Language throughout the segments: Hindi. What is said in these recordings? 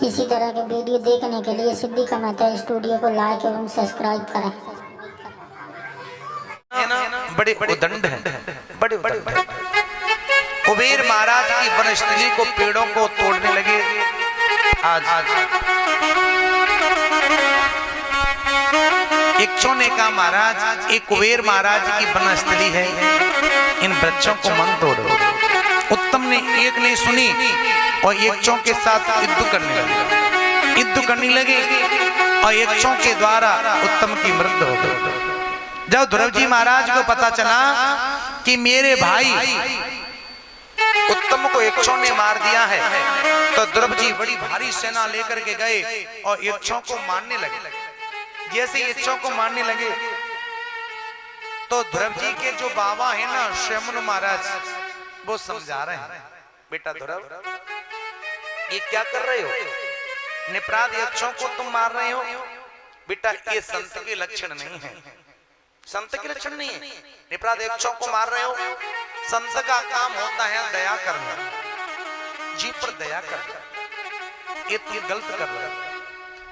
इसी तरह के वीडियो देखने के लिए सिद्धि का मेहता स्टूडियो को लाइक एवं सब्सक्राइब करें। बड़े उदंड हैं, बड़े उदंड हैं। कुबेर महाराज की वनस्पति को पेड़ों को तोड़ने लगे। आज इक्षु ने कहा महाराज एक कुबेर महाराज की वनस्पति है, इन वृक्षों को मन तोड़ो। उत्तम ने एक ने सुनी और इक्षु के साथ युद्ध करने लगे और इक्षु के द्वारा उत्तम की मृत्यु हो गई। जब ध्रुव जी महाराज को पता चला कि मेरे भाई उत्तम को इक्षु ने मार दिया है, तो ध्रुव जी बड़ी भारी सेना लेकर के गए और इक्षु को मारने लगे। जैसे इक्षु को मारने लगे तो ध्रुव जी के जो बाबा है ना श्रमण महाराज, वो समझा रहे हैं, बेटा ध्रुव ये क्या कर रहे हो, निपराध इक्षु को तुम मार रहे हो। बेटा ये संत के लक्षण नहीं है, संत के लक्षण नहीं है, निपराध इक्षु को मार रहे हो। संत का काम होता है दया करना, जीव पर दया करना, ये तुम गलत कर रहे हो।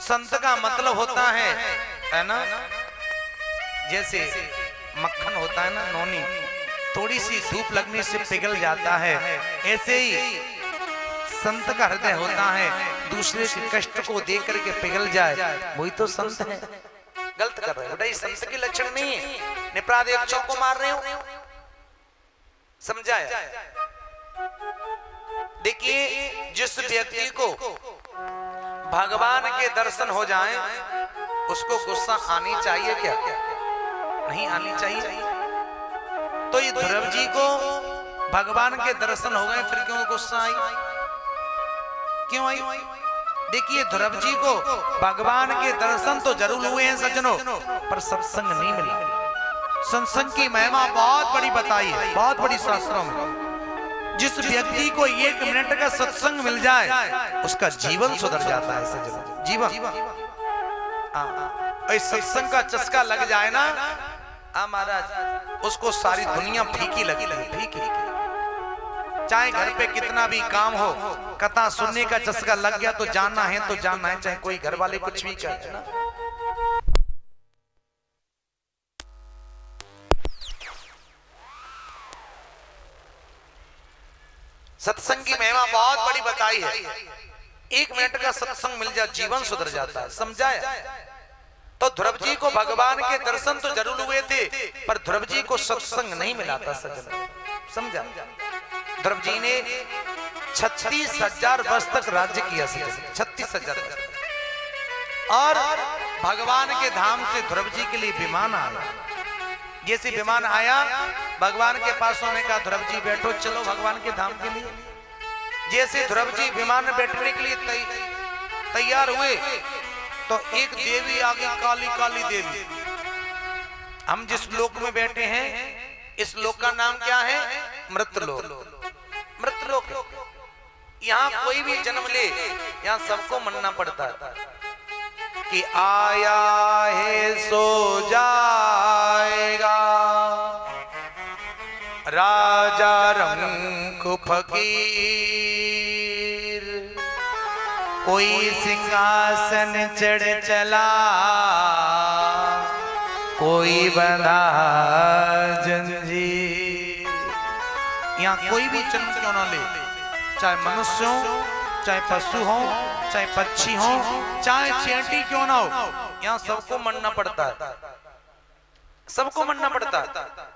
संत का मतलब होता है ना, जैसे मक्खन होता है ना नोनी, थोड़ी सी धूप लगने से पिघल जाता है, ऐसे ही संत का हृदय होता है, दूसरे के कष्ट को देख करके पिघल जाए, वही तो संत है। गलत कर रहे हो बेटा, ये संत के लक्षण नहीं है, निपराध इक्षु को मार रहे हो। समझाया? देखिए जिस व्यक्ति को भगवान के दर्शन हो जाए उसको गुस्सा आनी चाहिए क्या? नहीं आनी चाहिए। तो ये ध्रुव जी को भगवान के दर्शन हो गए, फिर क्यों गुस्सा आई, क्यों आई? देखिए ध्रुव जी को भगवान के दर्शन तो जरूर हुए हैं सज्जनों, पर सत्संग नहीं मिला। सत्संग की महिमा बहुत बड़ी बताई है, बहुत बड़ी शास्त्रों में। जिस व्यक्ति को 1 मिनट का सत्संग मिल जाए उसका जीवन सुधर जाता है सज्जनों, जीवन। इस सत्संग का चस्का लग जाए ना महाराज, उसको सारी दुनिया फीकी लगती है, फीकी। चाहे घर पे कितना भी काम हो, कथा सुनने का चस्का लग गया तो जानना है तो जानना है, चाहे कोई घर वाले कुछ भी कहे ना। सत्संग की महिमा बहुत बड़ी बताई है। 1 मिनट का सत्संग मिल जाए जीवन सुधर जाता है। समझाया? तो ध्रुव जी को भगवान के दर्शन तो जरूर हुए थे, पर ध्रुव जी को सत्संग नहीं मिला था सज्जन। समझा? ध्रुव जी ने 36,000 वर्ष तक राज्य किया, 36,000 वर्ष। और भगवान के धाम से ध्रुव जी के लिए विमान आया। जैसे विमान आया, भगवान के पास होने का ध्रुव जी बैठो, चलो भगवान के धाम के लिए। जैसे ध्रुव जी विमान में बैठने के लिए तैयार हुए तो एक देवी आ गई, काली काली देवी। हम जिस लोक में बैठे हैं इस लोक का नाम क्या है? मृतलोक। मृतलोक। यहाँ कोई भी जन्म ले, यहाँ सबको मानना पड़ता है कि आया है सो जाएगा, राजा रंग फकीर, कोई सिंहासन चढ़ चला, कोई बंधा जंजीर। यहाँ कोई भी जन्म क्यों ना ले, चाहे मनुष्य हो, चाहे पशु हो, चाहे पक्षी हो, चाहे चींटी क्यों ना हो, यहाँ सबको मानना पड़ता है, सबको मानना पड़ता है।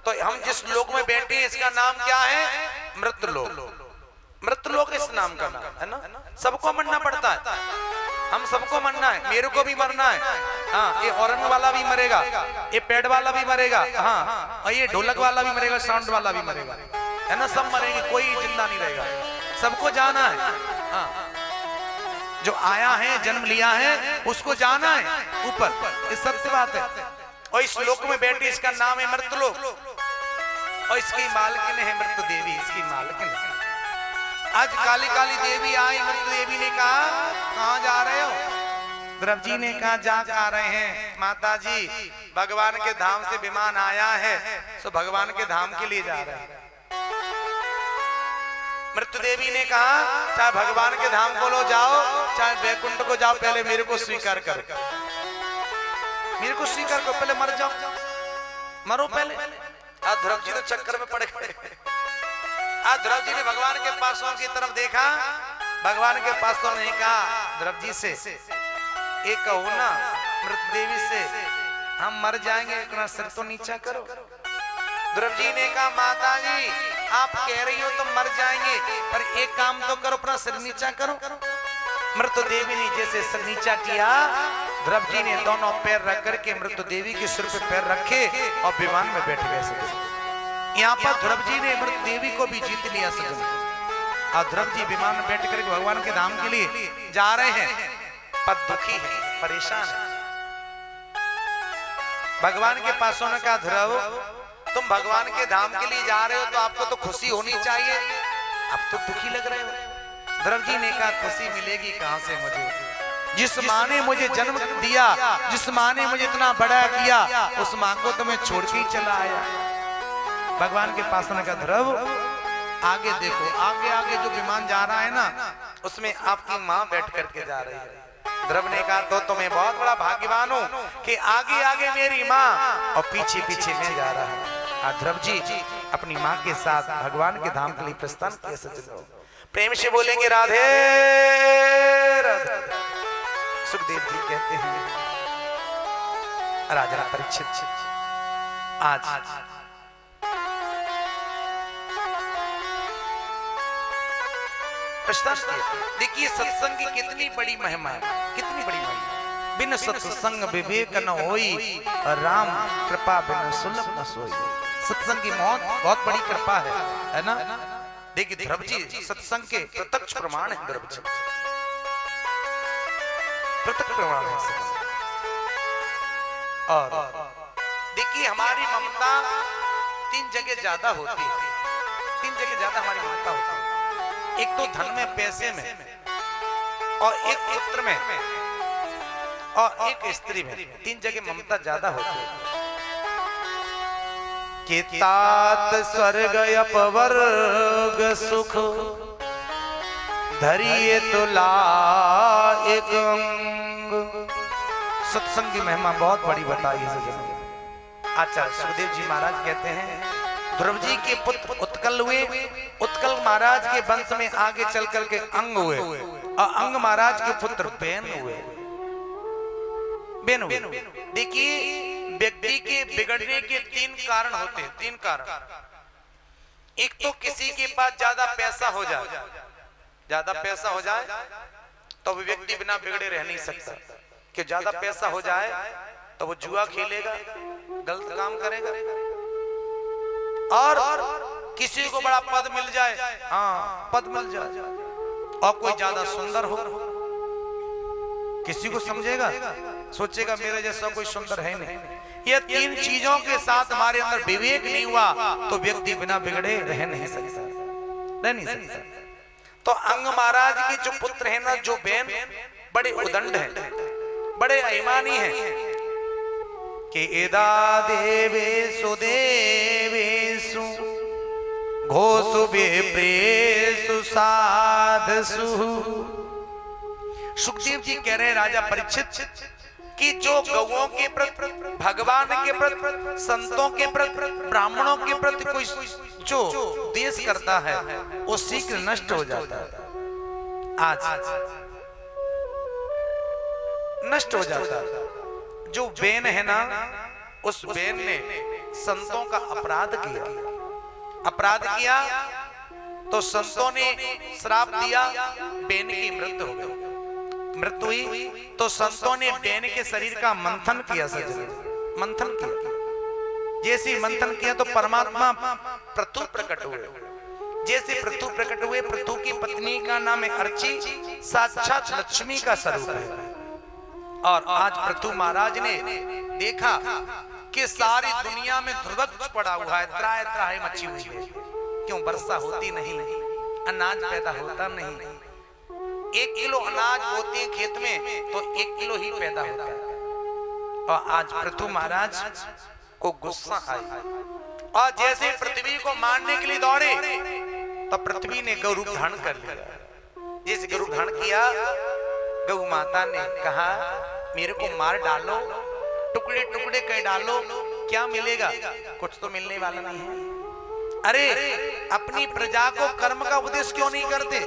तो हम जिस लोक में बैठे हैं इसका नाम क्या है? मृतलोक। मृतलोक इस नाम का नाम है ना, सबको मानना पड़ता है। हम सबको मरना है, मेरे को भी मरना है। हाँ, ये औरंग वाला भी मरेगा, ये पेड़ वाला भी मरेगा, हाँ, और ये ढोलक वाला भी मरेगा, साउंड वाला भी मरेगा, है ना, सब मरेंगे, कोई जिंदा नहीं रहेगा, सबको जाना है। हाँ, जो आया है, जन्म लिया है, उसको जाना है ऊपर, ये सत्य बात है। और इस लोक में बैठी, इसका नाम है मृतलोक, और इसकी मालकिन है मृत देवी, इसकी मालकिन है। आज काली काली देवी आई, मृत देवी ने कहा कहाँ जा रहे हो? ध्रुव जी ने कहा जा आ रहे हैं माता जी, भगवान के धाम से विमान आया है, तो भगवान के धाम के लिए जा रहे हैं। मृत देवी ने कहा चाहे भगवान के धाम को लो जाओ, चाहे वैकुंठ को जाओ, पहले मेरे को स्वीकार करो, मेरे को स्वीकार करो, पहले मर जाओ, मरो पहले। आज ध्रुव जी तो चक्कर में पड़ गए। आज ध्रुव जी ने भगवान के पासों की तरफ देखा, भगवान के पासों ने कहा ध्रुव जी से, एक कहो ना मृत देवी से, हम मर जाएंगे, इतना सिर तो नीचा करो। ध्रुव जी ने कहा माता जी आप कह रही हो तो मर जाएंगे, पर एक काम तो करो, अपना सिर नीचा करो। मृत देवी ने जैसे सिर नीचा किया, ध्रुव जी ने दोनों पैर रख करके मृत देवी के सिर पे पैर रखे और विमान में बैठ गए सजन। यहाँ पर ध्रुव जी ने मृत देवी को भी जीत लिया सजन। और ध्रुव जी विमान में बैठ करके भगवान के धाम के लिए जा रहे हैं, पर दुखी है, परेशान है। भगवान के पास ने कहा ध्रुव तुम भगवान के धाम के लिए जा रहे हो तो आपको तो खुशी होनी चाहिए, अब तो दुखी लग रहे हो। ध्रुव जी ने कहा खुशी मिलेगी कहां से मुझे, जिस माँ ने मुझे जन्म दिया, जिस माँ ने मुझे इतना बड़ा किया, उस माँ को तो मैं छोड़ के ही चला आया। भगवान के पास ने कहा ध्रुव आगे देखो, आगे आगे जो विमान जा रहा है ना उसमें आपकी माँ बैठ करके जा रही है। ध्रुव ने कहा तो तुम्हें बहुत बड़ा भाग्यवान हूं कि आगे आगे मेरी माँ और पीछे पीछे मैं जा रहा हूं। ध्रुव जी अपनी माँ के साथ भगवान के धाम के लिए प्रस्थान किया सज्जनों। प्रेम से बोलेंगे राधे राधे। सुखदेव जी कहते हैं राजा परीक्षित आज प्रश्न देखिए सत्संग की कितनी बड़ी महिमा है, कितनी बड़ी महिमा। बिन सत्संग विवेक न होई, राम कृपा बिन सुलभ न सोई। सत्संग की बहुत बड़ी कृपा है ना। देखिए ध्रुव जी सत्संग के प्रत्यक्ष प्रमाण है, ध्रुव जी प्रत्यक्ष प्रमाण है। और देखिए हमारी ममता तीन जगह ज्यादा होती है, तीन जगह ज्यादा हमारी ममता होती है। एक तो धन में, पैसे में, और एक पुत्र में, और एक स्त्री में, तीन जगह ममता ज्यादा होती है। कि तात स्वर्ग अपवर्ग सुख धरिए तुला एक अंग। सत्संग की महिमा बहुत बड़ी बताई है। आचार्य सुखदेव जी महाराज कहते हैं ध्रुव जी के पुत्र उत्कल हुए, उत्कल महाराज के वंश में आगे चल करके अंग हुए, और अंग महाराज के पुत्र बेन हुए, बेन हुए। देखिए व्यक्ति के बिगड़ने के तीन कारण होते हैं, तीन कारण। एक तो किसी के पास ज्यादा पैसा हो जाए, ज्यादा पैसा हो जाए तो वो व्यक्ति बिना बिगड़े रह नहीं सकता। कि ज्यादा पैसा हो जाए तो वो जुआ खेलेगा, गलत काम करेगा। और किसी को बड़ा पद मिल जाए, हाँ पद मिल जाए, और कोई ज्यादा सुंदर हो, किसी को समझेगा, सोचेगा मेरे जैसा कोई सुंदर है नहीं। ये तीन चीजों के साथ हमारे अंदर विवेक नहीं हुआ तो व्यक्ति बिना बिगड़े रह नहीं सकता, रह नहीं सकता। तो अंग महाराज के जो पुत्र है ना, जो बेन, बड़े उदंड हैं, बड़े अभिमानी हैं। कि एदा देवेशु देवेशु घोषु विप्रेषु साधसु। सुखदेव जी कह रहे राजा परीक्षित कि जो गौओं के प्रति, भगवान के प्रति, संतों के प्रति, ब्राह्मणों के प्रति कोई जो देश करता है वो शीघ्र नष्ट हो जाता है। आज नष्ट हो जाता है। जो बेन है ना, उस बेन ने संतों का अपराध किया, अपराध किया तो संतों ने श्राप दिया, बेन की मृत्यु हो गई। मृत्यु हुई तो संतों ने बेन के शरीर का मंथन किया, मंथन किया। जैसे मंथन किया तो परमात्मा पृथु प्रकट हुए। जैसे पृथु प्रकट हुए, पृथु की पत्नी का नाम है अर्ची, साक्षात लक्ष्मी का स्वरूप है। और आज पृथु महाराज ने देखा कि सारी दुनिया में दुर्भिक्ष पड़ा हुआ है, त्राहि त्राहि मची हुई है। क्यों? वर्षा होती नहीं, अनाज पैदा होता नहीं। 1 किलो अनाज बोते हैं खेत में तो 1 किलो ही पैदा होता है। और आज पृथु महाराज को गुस्सा आई और जैसे पृथ्वी को मारने के लिए दौड़े तो पृथ्वी ने गौ रूप धारण कर लिया। जैसे गौ रूप धारण किया गौ माता ने कहा मेरे को मार डालो, टुकड़े टुकड़े कर डालो, क्या मिलेगा? कुछ तो मिलने वाला नहीं है। अरे अपनी प्रजा को कर्म का उपदेश क्यों नहीं करते?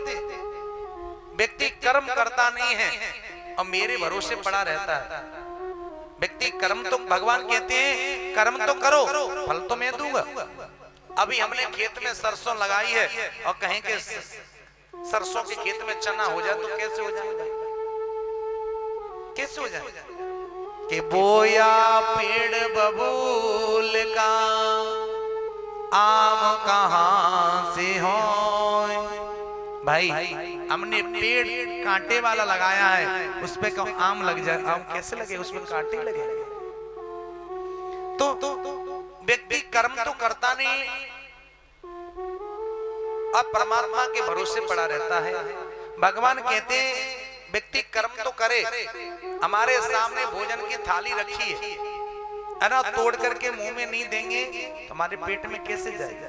व्यक्ति कर्म करता नहीं है और मेरे भरोसे पड़ा रहता है। व्यक्ति कर्म तो भगवान कहते हैं कर्म तो करो, फल तो मैं दूंगा। अभी हमने खेत में सरसों लगाई है और कहें कि सरसों के खेत में चना हो जाए तो कैसे हो जाएगा? कैसे हो जाएगा? कि बोया पेड़ बबूल का आम कहां से हो? भाई हमने पेड़ कांटे वाला लगाया है, उस पे क्यों आम लग जाए? आम कैसे लगे? उसमें कांटे लगे। तो व्यक्ति कर्म तो करता नहीं और परमात्मा के भरोसे पड़ा रहता है। भगवान कहते हैं व्यक्ति कर्म तो करे। हमारे सामने भोजन की थाली रखी है ना, तोड़ करके मुंह में नहीं देंगे तो हमारे पेट में कैसे जाएगा?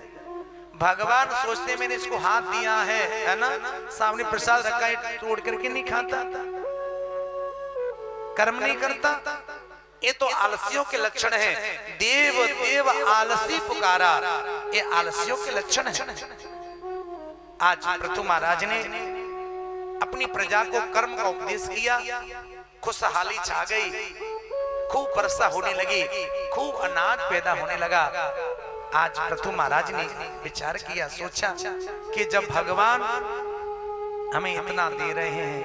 भगवान सोचते मैंने इसको हाथ दिया है ना, सामने प्रसाद रखा है, तोड़ करके नहीं खाता, कर्म नहीं करता। ये तो आलसियों के लक्षण है। देव देव आलसी पुकारा, ये आलसियों के लक्षण है। आज पृथु महाराज ने अपनी प्रजा को कर्म का उपदेश किया, खुशहाली छा गई, खूब वर्षा होने लगी, खूब अनाज पैदा होने लगा। आज पृथु महाराज ने विचार किया, सोचा कि जब भगवान हमें इतना दे रहे हैं,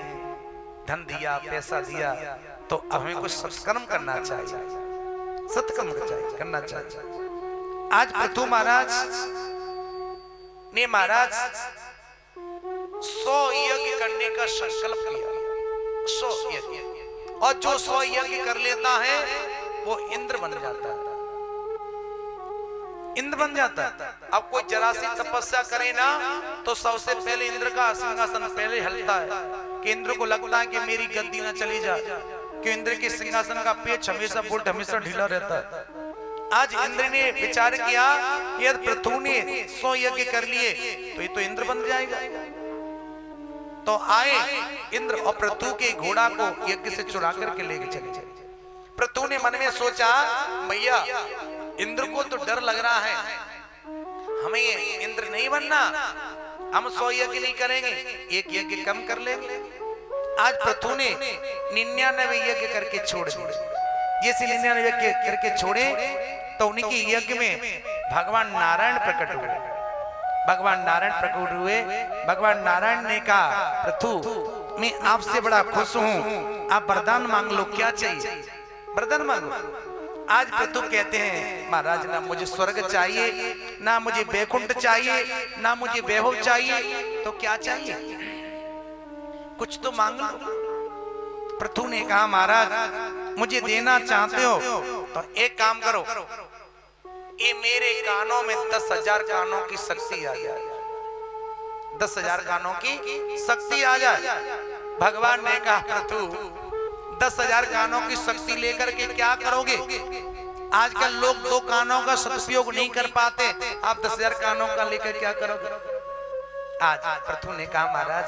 धन दिया, पैसा दिया, तो हमें कुछ सत्कर्म करना चाहिए, सत्कर्म करना चाहिए। आज पृथु महाराज ने 100 यज्ञ करने का संकल्प किया। 100 यज्ञ, और जो 100 यज्ञ कर लेता है वो इंद्र बन जाता है। इंद्र बन जाता है। अब कोई जरा सी तपस्या करे ना तो सबसे पहले इंद्र का सिंहासन पहले हिलता है, कि इंद्र को लगता है कि मेरी गद्दी ना चली जाए, कि इंद्र के सिंहासन का पेच हमेशा बुल्ट हमेशा ढीला रहता है। आज इंद्र ने विचार किया कि यदि पृथु ने 100 यज्ञ कर लिए तो ये तो इंद्र बन जाएगा। तो आए इंद्र और पृथु के घोड़ा को यज्ञ से चुरा करके लेके चले। पृथु ने मन में सोचा, भैया इंद्र को तो डर लग रहा है, हमें इंद्र नहीं बनना, हम 100 यज्ञ नहीं करेंगे, एक यज्ञ कम कर लेंगे। आज पृथु ने 99 यज्ञ करके छोड़ दिए। जैसे 99 यज्ञ करके छोड़े तो उनकी यज्ञ में भगवान नारायण प्रकट हुए। भगवान नारायण प्रकट हुए। भगवान नारायण ने कहा, पृथु मैं आपसे बड़ा खुश हूं, आप वरदान मांग लो, क्या चाहिए? वरदान मांगो। आज पृथु कहते हैं, महाराज ना मुझे स्वर्ग चाहिए, ना मुझे बैकुंठ चाहिए, ना मुझे वैभव चाहिए, तो क्या चाहिए? कुछ तो मांग लो। पृथु ने कहा, महाराज मुझे देना चाहते हो तो एक काम करो, ये मेरे कानों में 10,000 कानों की शक्ति आ जाए। 10,000 कानों की शक्ति आ जाए। भगवान ने कहा, पृथु 10,000 कानों की शक्ति लेकर के क्या करोगे? आजकल लोग 2 कानों का सदुपयोग नहीं कर पाते, आप 10,000 कानों का लेकर क्या करोगे? आज पृथु ने कहा, महाराज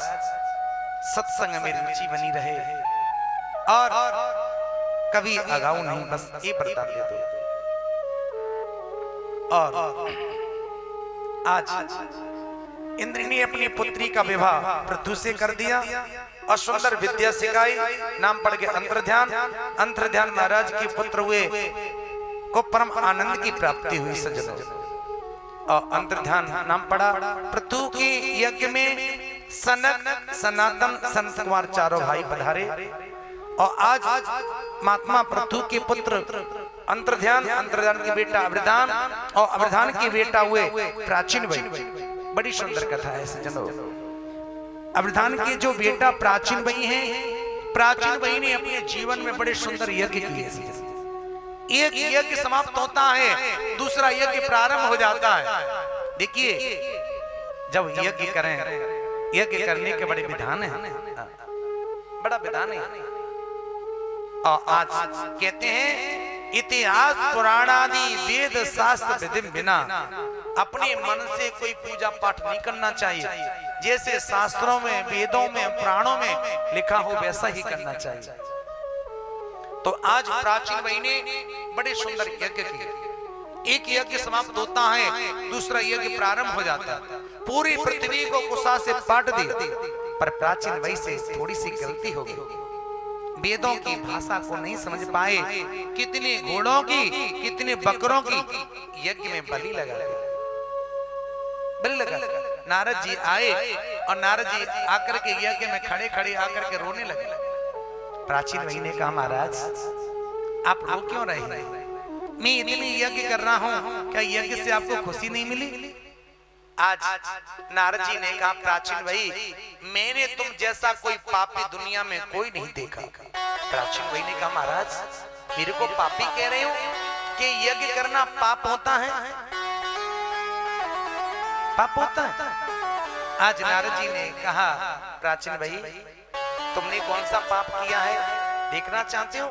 सत्संग में रुचि बनी रहे और कभी अगाऊ नहीं, बस ये वरदान दे दो। और आज इंद्र ने अपनी पुत्री का विवाह पृथु से कर दिया और सुंदर विद्या सिखाई। नाम पड़ गया अंतर्ध्यान। अंतर्ध्यान महाराज के पुत्र हुए को परम आनंद की प्राप्ति हुई सज्जनों। और अंतर्ध्यान नाम पड़ा। पृथु के यज्ञ में सनक, सनातन, संत कुमार चारों भाई पधारे। और आज महात्मा पृथु के पुत्र अंतर्ध्यान, अंतर्ध्यान की बेटा अवधान और अवधान की बेटा हुए प्राचीन वही। बड़ी सुंदर कथा है सज्जनों। अवधान के जो बेटा प्राचीन वही हैं, प्राचीन वही ने अपने जीवन में बड़े सुंदर यज्ञ किए। एक यज्ञ समाप्त होता है, दूसरा यज्ञ प्रारंभ हो जाता है। देखिए जब यज्ञ करें, यज्ञ करने के बड़े विधान है, बड़ा विधान है। और आज कहते हैं इतिहास पुराण आदि वेद शास्त्र विधि बिना अपने मन से कोई पूजा पाठ नहीं करना चाहिए। जैसे शास्त्रों में, वेदों में, पुराणों में लिखा हो वैसा ही करना चाहिए। तो आज प्राचीन वही ने बड़े सुंदर यज्ञ किए। एक यज्ञ समाप्त होता है, दूसरा यज्ञ प्रारंभ हो जाता है। पूरी पृथ्वी को कुशा से पाट दी, पर प्राचीन वही से थोड़ी सी गलती हो गई। वेदों की भाषा को नहीं समझ पाए, कितने घोड़ों की, कितने बकरों की यज्ञ में बलि लगा दी। बलि लगा, नारद जी आए और नारद जी आकर के यज्ञ में खड़े खड़े आकर के रोने लगे। प्राचीन वही ने कहा, महाराज आप रो क्यों रहे हैं? मैं इतनी यज्ञ कर रहा हूं, क्या यज्ञ से आपको खुशी नहीं मिली? आज नारद जी ने कहा, प्राचीन वही मैंने तुम जैसा कोई पापी दुनिया में कोई नहीं देखा। प्राचीन वही ने कहा, महाराज मेरे को पापी कह रहे हो कि यज्ञ करना पाप होता है? पाप होता है? आज नारद जी ने कहा, प्राचीन भाई तुमने कौन सा पाप किया है, देखना चाहते हो?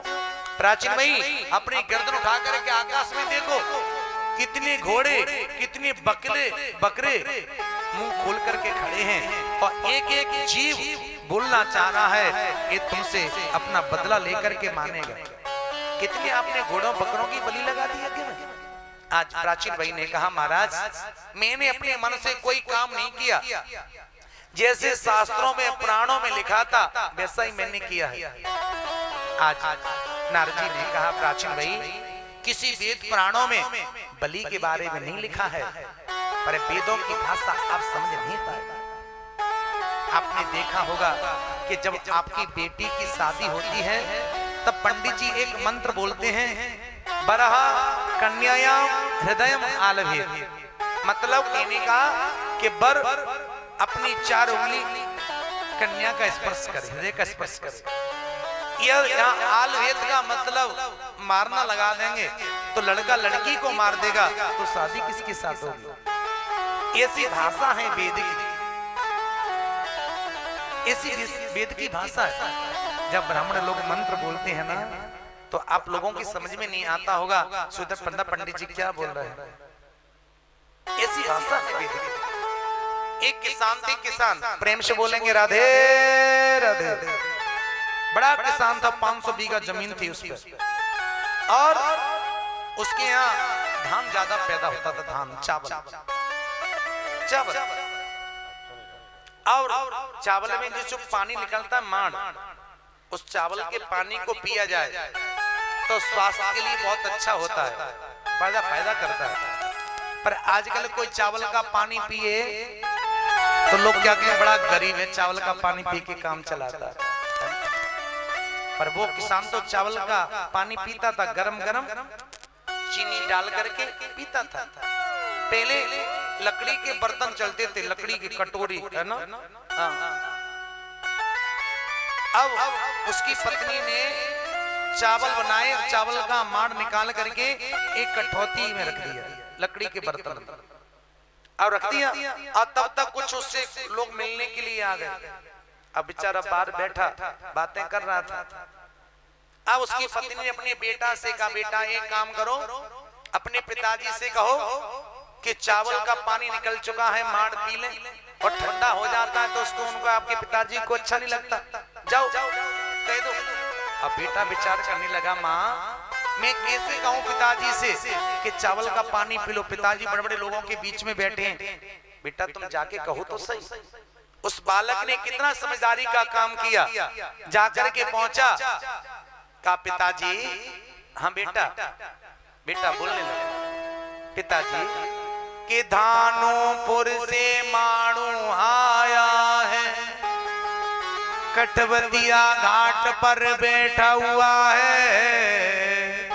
प्राचीन भाई अपनी गर्दन उठा करके आकाश में देखो, कितने घोड़े, कितने बकरे मुंह खोल करके खड़े हैं और एक एक जीव बोलना चाह रहा है कि तुमसे अपना बदला लेकर के मानेगा। कितने आपने घोड़ों बकरों की बलि लगा दी यज्ञ में। आज प्राचीन भाई ने कहा, महाराज मैंने अपने मन से कोई काम नहीं किया, जैसे शास्त्रों में पुराणों में लिखा था वैसा ही मैंने किया है। आज नारद जी ने कहा, प्राचीन भाई किसी वेद पुराणों में बलि के बारे में नहीं लिखा है, पर वेदों की भाषा आप समझ नहीं पाए। आपने देखा होगा कि जब आपकी बेटी की शादी होती है तब पंडित जी एक मंत्र बोलते हैं, बरह कन्यायाम हृदयम आलभेत। मतलब कहने का कि बर अपनी 4 उंगली कन्या का स्पर्श करे, हृदय का स्पर्श करे। यहाँ आलवेद का मतलब मारना लगा देंगे तो लड़का लड़की को मार देगा तो शादी किसके साथ होगी? ऐसी भाषा है वेद की, ऐसी वेद की भाषा है। जब ब्राह्मण लोग मंत्र बोलते हैं ना तो आप लोगों की समझ में नहीं आता होगा सुधर पंडित जी क्या बोल रहे हैं। ऐसी भाषा है वेद की। एक किसान थे, किसान प्रेम से बोलेंगे राधे राधे। बड़ा किसान था, 500 बीघा जमीन थी उस पर और उसके यहाँ धान ज्यादा पैदा होता था, धान चावल। और चावल में जो पानी निकलता है माड़, उस चावल के पानी को पिया जाए तो स्वास्थ्य के लिए बहुत अच्छा होता है, बड़ा फायदा करता है। पर आजकल कोई चावल का पानी पिए तो लोग क्या कहें, बड़ा गरीब है, चावल का पानी पी के काम चलाता है। पर वो किसान तो चावल का पानी पीता था, गरम गरम चीनी डाल करके पीता था। पहले लकड़ी के बर्तन चलते थे, लकड़ी की कटोरी, है ना। अब उसकी पत्नी ने चावल बनाए, चावल का माड़ निकाल करके एक कठौती में रख दिया, लकड़ी के बर्तन और रख दिया। और तब तक कुछ उससे लोग मिलने के लिए आ गए। अब बेचारा बाहर बैठा बातें कर रहा था। अब उसकी पत्नी ने अपने बेटा से कहा, बेटा एक काम करो, अपने पिताजी से कहो कि चावल का पानी निकल चुका है, माड़ पी ले और ठंडा हो जाता है तो उसको उनको आपके पिताजी को अच्छा नहीं लगता, जाओ कह दो। अब बेटा विचार करने लगा, माँ मैं कैसे कहूँ पिताजी से कि चावल का पानी पी लो, पिताजी बड़े बड़े लोगों के बीच में बैठे हैं। बेटा तुम जाके कहो तो सही। उस बालक ने कितना समझदारी का काम किया, जाकर के पहुंचा, कहा पिताजी। हाँ बेटा, बेटा बोलने लगा, पिताजी कि धानोपुर से माणू आया है, कटवतिया घाट पर बैठा हुआ है,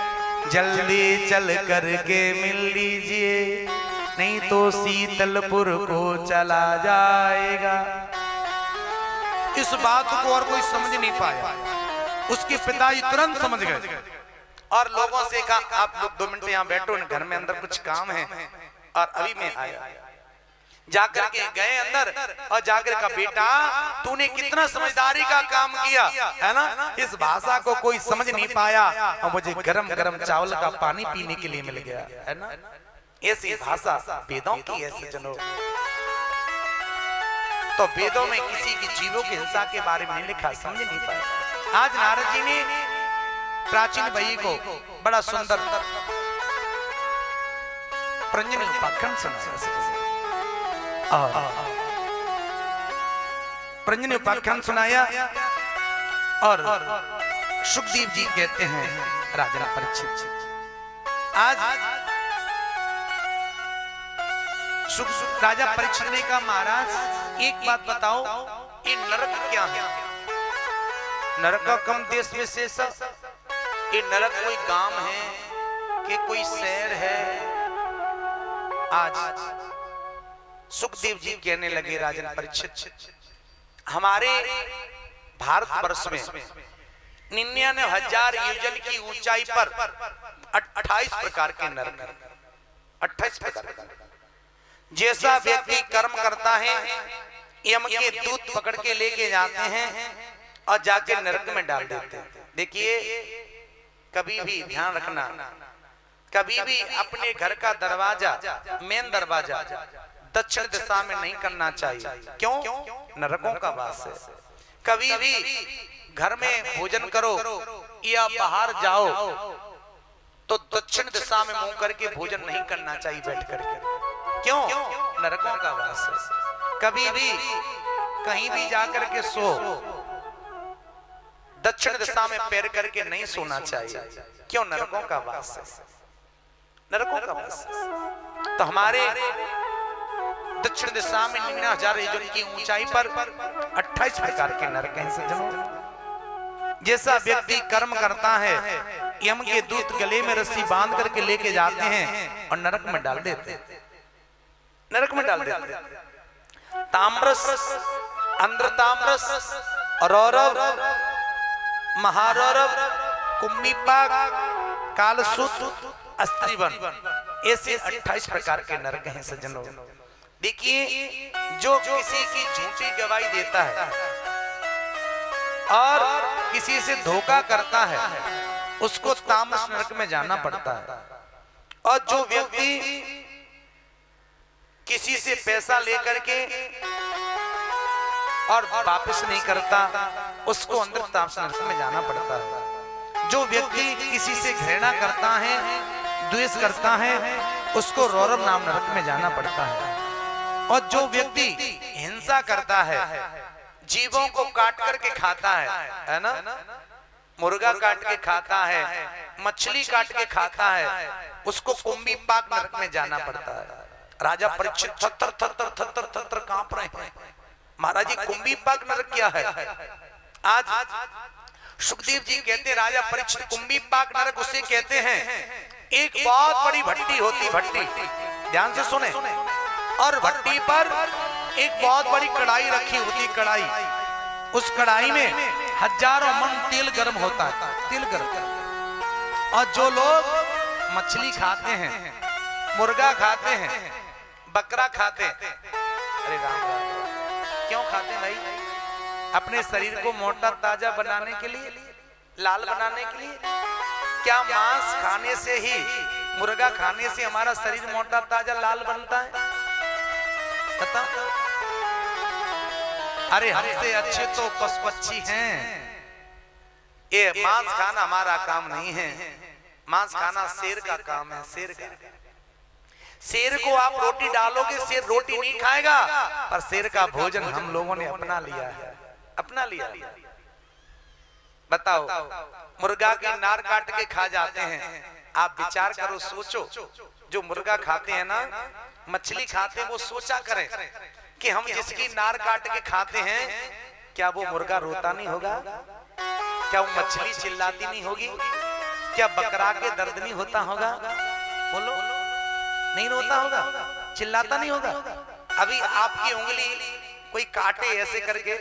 जल्दी चल करके मिल लीजिए नहीं तो शीतलपुर को चला जाएगा। इस बात को और कोई समझ नहीं पाया, उसके पिताजी तुरंत समझ गए और लोगों से कहा, आप लोग 2 मिनट यहाँ बैठो, घर में अंदर कुछ काम है और अभी मैं आया। जाकर के गए अंदर और जाकर का, बेटा तूने कितना समझदारी का काम किया है ना, इस भाषा को कोई समझ नहीं पाया और मुझे गरम गरम चावल का पानी पीने के लिए मिल गया, है ना। ऐसी भाषा वेदों की, ऐसी जनो। तो वेदों में किसी की जीवों की हिंसा के बारे में नहीं लिखा, समझ नहीं पाए। आज नारद जी ने प्राचीन बही को बड़ा सुंदर प्रंजन उपाख्यान सुनाया, प्रंजन उपाख्यान सुनाया और सुखदेव जी कहते हैं राजा परीक्षित, आज राजा परीक्षित ने कहा महाराज एक बात बताओ, ये नरक क्या है? नरक का कम देश विशेष, ये नरक कोई गांव है कि कोई शहर है? आज सुखदेव जी कहने लगे राजन परीक्षित, हमारे भारतवर्ष में 99,000 योजन की ऊंचाई पर 28 प्रकार के नरक हैं, 28 प्रकार के। जैसा व्यक्ति कर्म करता है यम के दूत पकड़ के लेके जाते हैं और जाके नरक में डाल देते हैं। देखिए कभी भी ध्यान रखना, कभी भी अपने घर का दरवाजा, मेन दरवाजा दक्षिण दिशा में नहीं करना चाहिए। क्यों? नरकों का वास है। कभी भी घर में भोजन करो या बाहर जाओ तो दक्षिण दिशा में मुंह करके भोजन नहीं करना चाहिए बैठ करके। क्यों? नरकों का वास है। कभी भी कहीं भी जाकर के सो दक्षिण दिशा में पैर करके नहीं सोना चाहिए। क्यों? नरकों का वास है, नरकों का वास है। तो हमारे दक्षिण दिशा में 99,000 योजन की ऊंचाई पर 28 प्रकार के नरक हैं सज्जनों। जैसा व्यक्ति कर्म करता है यम के दूत गले में रस्सी बांध करके लेके जाते हैं और नरक में डाल देते हैं, नरक में डाल देते हैं। ताम्रस, अंध्रताम्रस, रौरव, महारौरव, कुम्मीपाक, कालसूत, अस्त्रीवन, ऐसे 28 प्रकार के नरक हैं सज्जनों। देखिए जो किसी की झूठी गवाही देता है और किसी से धोखा करता है उसको तामस नरक में जाना पड़ता है। और जो व्यक्ति किसी से पैसा लेकर के और वापस नहीं करता उसको अंदर तामस नरक में जाना पड़ता है। जो व्यक्ति किसी से घृणा करता है, द्वेष करता है, उसको रौरव नाम नरक में जाना पड़ता है। और जो व्यक्ति हिंसा करता है, जीवों को काट करके खाता है ना, मुर्गा काट के खाता है, मछली काट के खाता है, उसको कुम्भीपाक नरक में जाना पड़ता है। राजा परीक्षित थर थर थर थर थर थर कांप रहे हैं। महाराज जी कुम्भीपाक नरक क्या है? आज सुखदेव जी कहते हैं राजा परीक्षित कुम्भीपाक नरक उसे कहते हैं, एक बहुत बड़ी भट्टी होती, भट्टी ध्यान से सुने, और भट्टी पर एक बहुत बड़ी कढ़ाई रखी होती, कढ़ाई, उस कढ़ाई में हजारों मन तेल गर्म होता है, तेल गर्म। और जो लोग मछली खाते हैं, मुर्गा खाते हैं, बकरा खाते हैं, अरे राम क्यों खाते हैं भाई? अपने शरीर को मोटा ताजा बनाने के लिए, लाल बनाने के लिए। क्या मांस खाने से ही, मुर्गा खाने से हमारा शरीर मोटा ताजा लाल बनता है? बताओ। अरे हमसे अच्छे तो पशु पक्षी हैं। ये मांस खाना हमारा काम नहीं है, मांस खाना शेर का काम है, शेर का। शेर को आप रोटी डालोगे, शेर रोटी नहीं खाएगा, पर शेर का भोजन हम लोगों ने अपना लिया है, अपना लिया। बताओ, मुर्गा की नार काट के खा जाते हैं। आप विचार करो, सोचो, जो मुर्गा खाते हैं ना, मछली खाते हैं, वो सोचा करें कि हम जिसकी नार काट के खाते हैं, क्या वो मुर्गा रोता नहीं होगा? क्या वो मछली चिल्लाती नहीं होगी? क्या बकरा के दर्द नहीं होता होगा? बोलो, नहीं रोता होगा, चिल्लाता नहीं होगा? अभी आपकी उंगली कोई काटे ऐसे करके,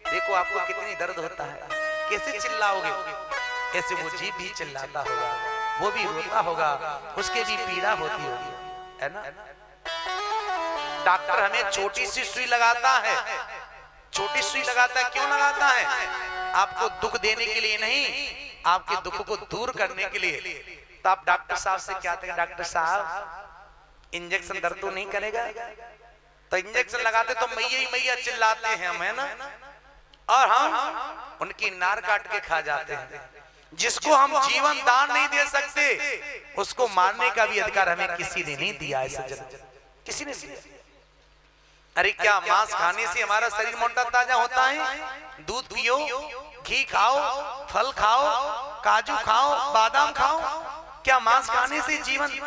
देखो आपको कितनी दर्द होता है, कैसे चिल्लाओगे? ऐसे वो जीव भी चिल्लाता होगा, वो भी रोता होगा, उसके भी पीड़ा होती होगी, है ना? डॉक्टर हमें छोटी सी सुई लगाता है, छोटी सुई लगाता है, क्यों लगाता है? आपको दुख देने के लिए नहीं, आपके दुख को दूर करने के लिए। तो आप डॉक्टर साहब से क्या कहते हैं? डॉक्टर साहब इंजेक्शन दर्द तो नहीं करेगा? तो इंजेक्शन लगाते तो मैया ही मैया चिल्लाते हैं हम, है ना, और हम उनकी नार काट के खा जाते हैं। जिसको हम जीवन दान नहीं दे सकते उसको मारने का भी अधिकार हमें किसी ने नहीं दिया है सज्जन, किसी ने दिया। अरे क्या मांस खाने से हमारा शरीर मोटा ताजा होता है? दूध पियो, घी खाओ, फल खाओ, काजू खाओ, बादाम खाओ, क्या मांस खाने से जीवन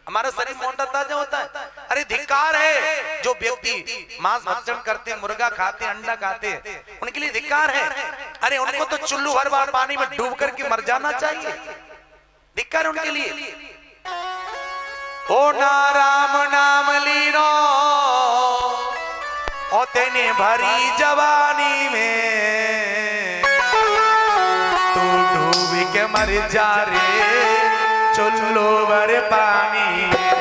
हमारा शरीर मोटा ताजा होता है? अरे धिक्कार है जो व्यक्ति मांस भक्षण करते, मुर्गा खाते, अंडा खाते, उनके लिए धिक्कार है। अरे उनको तो चुल्लू हर बार पानी में डूब करके मर जाना चाहिए, धिक्कार है उनके लिए। ओ ना राम नाम लीनो ओ तेने भरी जवानी में, तू डूब के मर जा रे चुल्लू भर पानी में,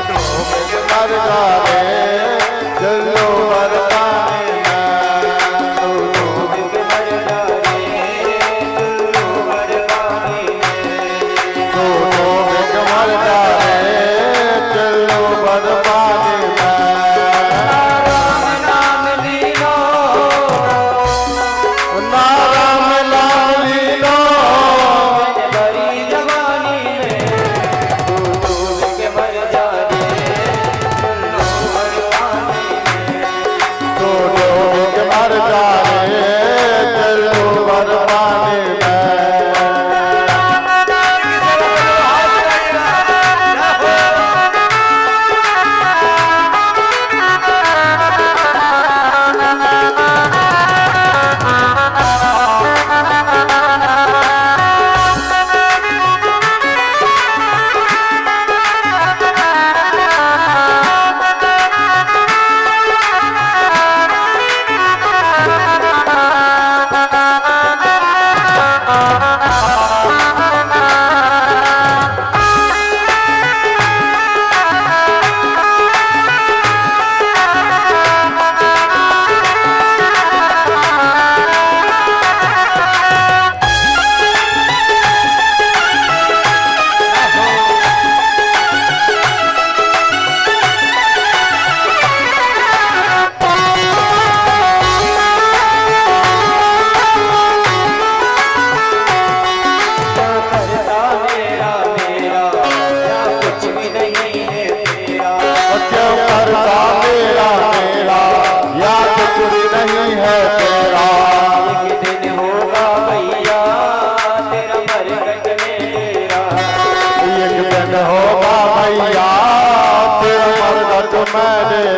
डूब के मर जा रे चुल्लू भर पानी में, तू डूब के मर जा रे चुल्लू भर पानी में, तू डूब के मर जा रे चुल्लू भर पानी में। राम नाम लीलो, राम नाम लीलो भरी जवानी में, तू डूब के मर जा रे चुल्लू भर पानी में, तू डूब के मर जा रे चुल्लू भर पानी में।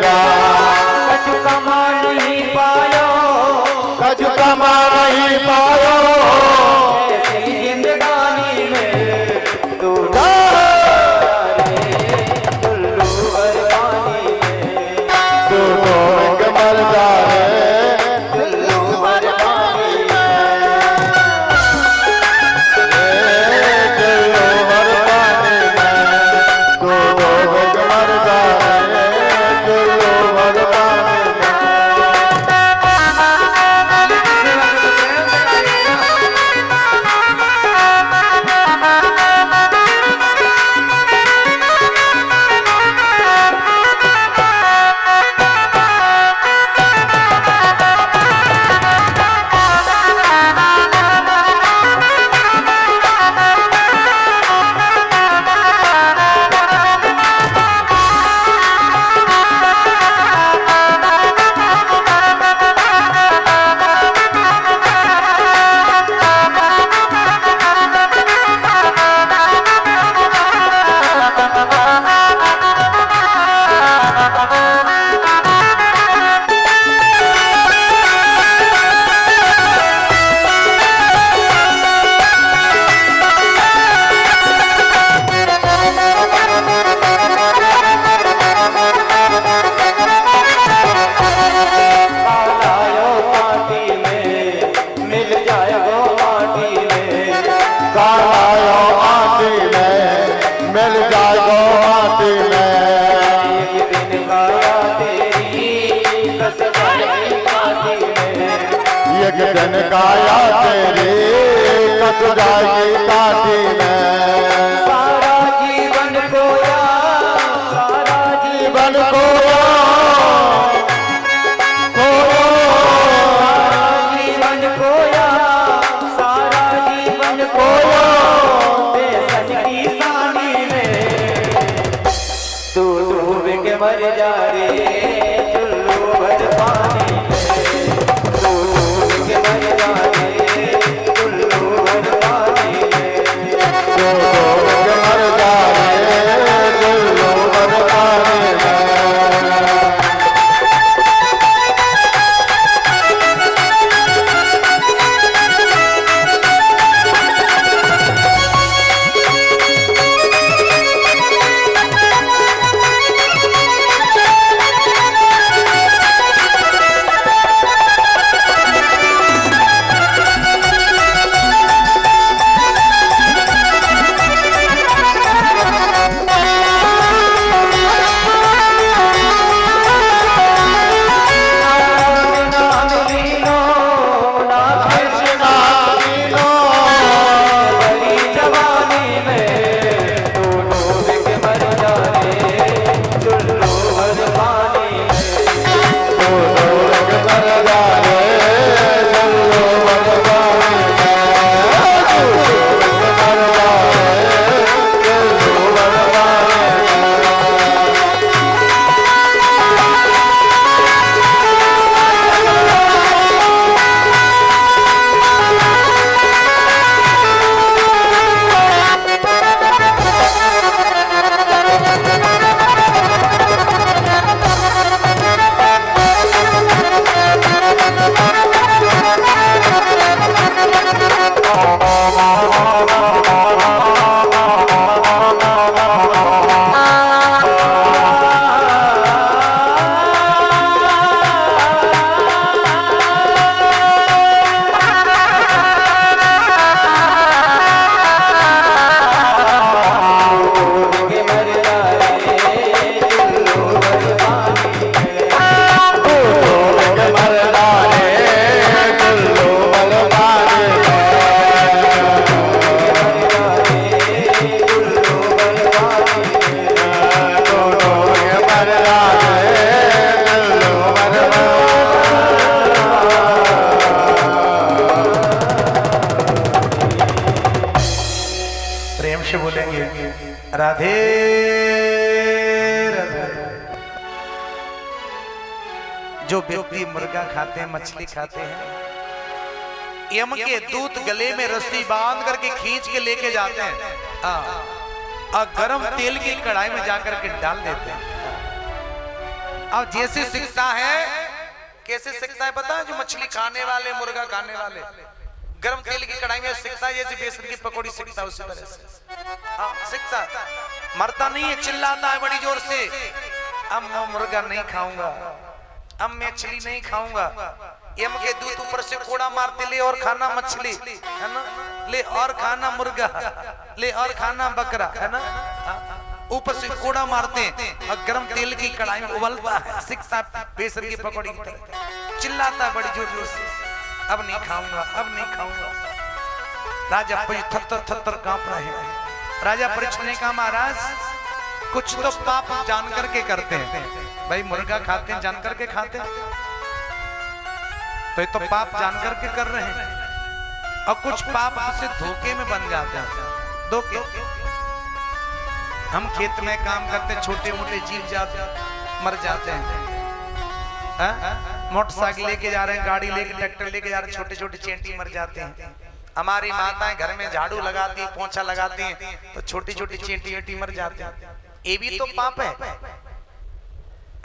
कछु कमा नहीं पायो, कछु कमा नहीं पायो, ऐसी जिंदगानी में तू चुल्लू भर पानी में, तू डूब के मर जा रे चुल्लू भर पानी में, चुल्लू भर पानी में, तू डूब के मर जा रे चुल्लू भर पानी में। जन काया तेरी कट जाएगी काटी में, सारा जीवन खोया, सारा जीवन खोया, राधे जो व्यक्ति मुर्गा खाते हैं, मछली खाते हैं, यम के दूत गले में रस्सी बांध करके खींच के लेके जाते हैं और गरम तेल की कढ़ाई में जाकर के डाल देते हैं। अब जैसे सिकता है, कैसे सिकता है पता है? जो मछली खाने वाले, मुर्गा खाने वाले गरम तेल की कढ़ाई में सिकता है, जैसे बेसन की पकौड़ी सिकता है, उसी तरह से सिकता है। मरता नहीं है, चिल्लाता है बड़ी जोर से, अब मैं मुर्गा नहीं खाऊंगा, अब मैं मछली नहीं खाऊंगा। यम के दूत ऊपर से कोड़ा मारते, ले और खाना मछली, है ना, ले और खाना मुर्गा, ले और खाना बकरा, है ना। ऊपर से कोड़ा मारते हैं और गरम तेल की कढ़ाई में उबलता है, सिकता बेसन की पकौड़ी की तरह, चिल्लाता है बड़ी जोर जोर से, अब नहीं खाऊंगा, अब नहीं खाऊंगा। राजा थर थर कांप रहे हैं। राजा परीक्षित ने कहा, महाराज कुछ तो पाप जान करके करते हैं। भाई मुर्गा खाते हैं, जान करके खाते हैं, तो ये तो पाप जान करके कर रहे हैं। और कुछ पाप से धोखे में बन जाते हैं। धोखे, हम खेत में काम करते, छोटे मोटे जीव जाते मर जाते हैं। मोटरसाइकिल लेके जा रहे हैं, गाड़ी लेके, ट्रैक्टर लेके जा रहे हैं, छोटे छोटे चेंटी मर जाते हैं। हमारी माताएं घर में झाड़ू लगाती हैं, पोंछा लगाती हैं, तो छोटी छोटी चेंटी वेंटी मर जाते हैं। ये भी तो पाप है।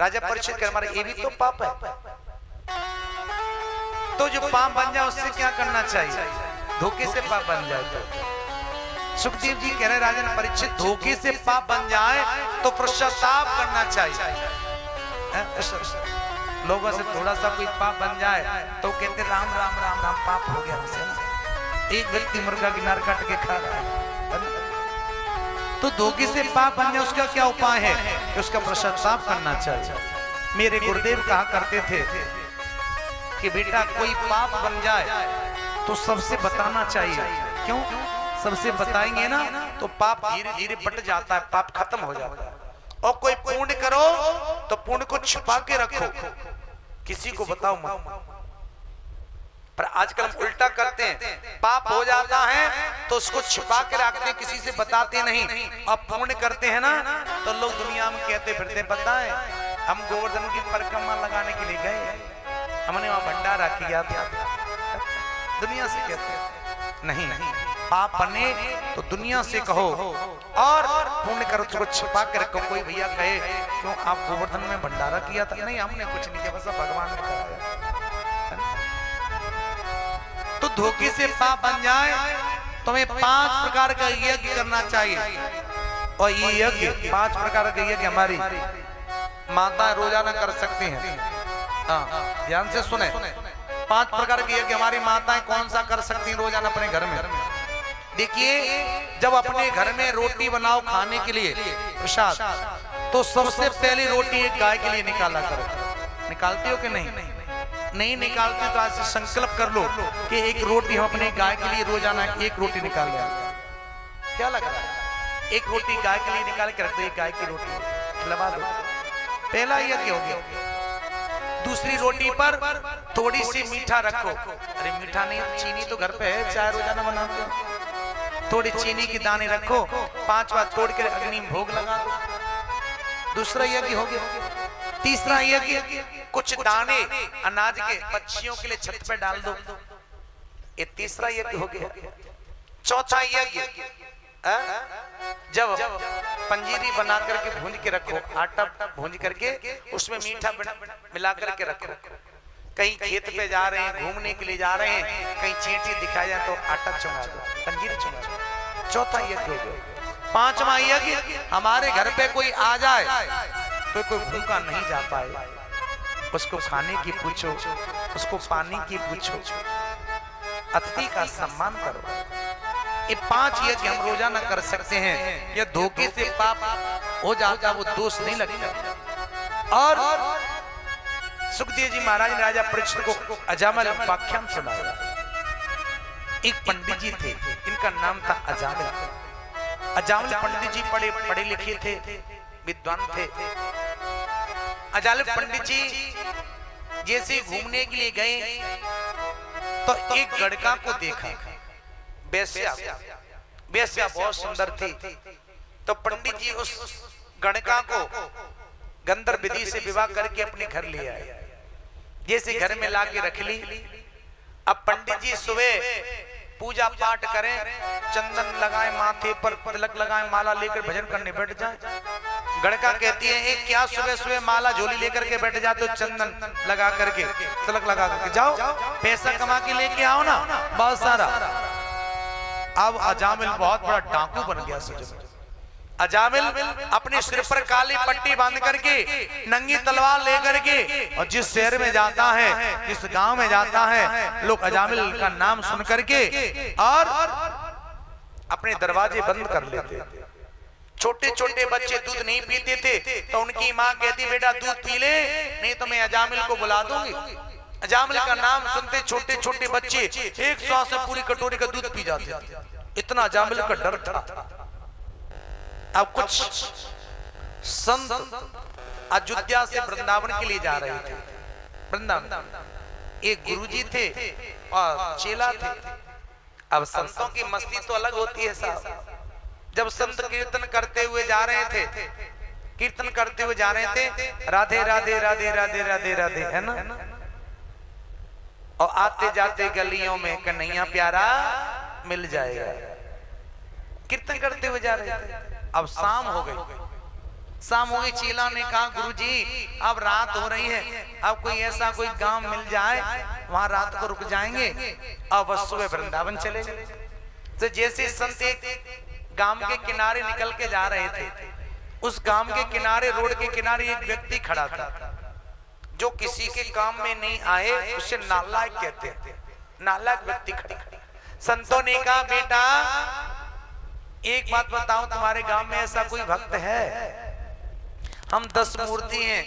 राजा परीक्षित कर हमारे, ये भी तो पाप है। तो जो पाप बन जाए उससे क्या करना चाहिए? धोखे से पाप बन जाए तो सुखदेव जी कह रहे राजन परीक्षित, धोखे से पाप बन जाए तो पश्चाताप करना चाहिए। लोगों से थोड़ा सा कोई पाप बन जाए तो कहते राम राम राम राम, पाप हो गया हमसे ना। एक व्यक्ति मुर्गा किनार काट के खा रहा है, तो धोखे से पाप बन जाए उसका क्या उपाय है? कि उसका पश्चाताप करना चाहिए। मेरे गुरुदेव कहा करते थे कि बेटा कोई पाप बन जाए तो सबसे बताना चाहिए। क्यों? सबसे बताएंगे ना तो पाप धीरे धीरे बट जाता है, पाप खत्म हो जाता है। और कोई पुण्य करो तो पुण्य को छुपा के रखो, किसी को बताओ मत। पर आजकल हम उल्टा करते हैं, पाप हो जाता है तो उसको छिपा के रखते हैं, किसी से बताते नहीं। अब पुण्य करते हैं ना तो लोग दुनिया में कहते फिरते, पता है हम गोवर्धन की परिक्रमा लगाने के लिए गए, हमने वहां भंडारा किया था। दुनिया से कहते नहीं, पाप बने तो दुनिया से कहो और पुण्य करो तो छिपा के रखो। कोई भैया कहे क्यों आप गोवर्धन में भंडारा किया था? नहीं, हमने कुछ नहीं किया, बस भगवान ने कराया। तो धोखे से पाप बन जाए तो हमें 5 प्रकार का यज्ञ करना चाहिए। और ये यज्ञ 5 प्रकार का यज्ञ हमारी माता रोजाना कर सकती हैं। ध्यान से सुने, 5 प्रकार के यज्ञ हमारी माताएं कौन सा कर सकती हैं रोजाना अपने घर में? देखिए, जब अपने घर में रोटी बनाओ खाने के लिए प्रसाद, तो सबसे पहली रोटी एक गाय के लिए निकाला करो। निकालते हो कि नहीं? नहीं निकालते तो आज से संकल्प कर लो कि एक रोटी हम अपने गाय के लिए रोजाना एक रोटी निकाल लें। क्या लगा? एक रोटी गाय के लिए निकाल के रख दो, एक गाय की रोटी खिलवा दो। पहला यज्ञ हो गया। दूसरी रोटी पर थोड़ी सी मीठा रखो। अरे मीठा नहीं, चीनी तो घर पे है, चाय रोजाना बनाते हो, थोड़ी चीनी की दाने रखो, 5 बार तोड़ के अग्नि में भोग लगा दो। दूसरा यज्ञ हो गया। तीसरा यज्ञ, कुछ दाने अनाज के पक्षियों के लिए छत पे डाल दो। ये तीसरा यज्ञ हो गया। चौथा यज्ञ, जब पंजीरी बना करके भूंज के रखो, आटा भूंज करके उसमें मीठा मिला करके रखो। कहीं खेत पे जा रहे हैं, घूमने के लिए जा रहे हैं, कहीं चींटी दिखाई जाए तो आटा चुंगा दो, पंजीरी चुंगा दो। चौथा यज्ञ हो गया। 5वां यज्ञ, हमारे घर पे कोई आ जाए तो कोई भूखा नहीं जा पाए, उसको खाने की पूछो, उसको पानी की पूछो, अतिथि का सम्मान करो। ये 5 यज्ञ हम रोजाना कर सकते हैं। ये धोखे से पाप हो जाता, वो दोष नहीं लगता। और सुखदेव जी महाराज ने राजा परीक्षित को अजामिल उपाख्यान सुनाया। एक पंडित जी थे, इनका नाम था अजामिल। अजामिल पंडित जी पढ़े लिखे थे, विद्वान थे। अजामिल पंडित जी जैसे घूमने के लिए गए तो एक गड़का को देखा। बेस्या बहुत सुंदर थी, तो पंडित जी उस गणका को गंधर्व विधि से विवाह करके अपने घर ले आए। जैसे घर में लाके रख ली। अब पंडित जी सुबह पूजा पाठ करें, चंदन लगाए, माथे पर तिलक लगाए, माला लेकर भजन करने बैठ जाए। गणका कहती है एक क्या सुबह सुबह माला झोली लेकर के बैठ जाते हो, चंदन लगा करके तिलक लगा करके जाओ, पैसा कमा के लेके आओ ना बहुत सारा। अब अजामिल बहुत बड़ा डाकू बन गया। अजामिल अपने सिर पर काली पट्टी बांध करके, नंगी तलवार लेकर के, और जिस शहर में जाता है, जिस गांव में जाता है, लोग अजामिल का नाम सुन करके और अपने दरवाजे बंद कर लेते। छोटे छोटे बच्चे दूध नहीं पीते थे तो उनकी माँ कहती बेटा दूध पी ले, नहीं तो मैं अजामिल को बुला दूंगी। अजामिल का नाम सुनते छोटे छोटे बच्चे एक श्वास से पूरी कटोरी का दूध पी जाते थे, इतना अजामिल का डर था। अब कुछ संत अयोध्या से वृंदावन के लिए जा रहे थे। वृंदावन एक गुरुजी थे और चेला थे। अब संतों की मस्ती तो अलग होती है साहब। जब संत कीर्तन करते हुए जा रहे थे, कीर्तन करते हुए जा रहे थे, राधे राधे राधे राधे राधे राधे, है ना, और आते जाते गलियों में कन्हैया प्यारा मिल जाएगा, कीर्तन करते हुए जा रहे थे। अब शाम हो गई। शाम हो गई। चेला ने कहा गुरुजी अब रात हो रही है, अब कोई ऐसा कोई गांव मिल जाए वहां रात को रुक जाएंगे, अब सुबह वृंदावन चले जाए। तो जैसे संत एक गांव के किनारे निकल के जा रहे थे, उस गांव के किनारे, रोड के किनारे एक व्यक्ति खड़ा था जो किसी के काम में नहीं आए, उसे नालायक कहते हैं। नालायक व्यक्ति खड़ा। संतों ने कहा बेटा एक बात बताओ, तुम्हारे गांव में ऐसा कोई भक्त है? हम 10 मूर्ति हैं,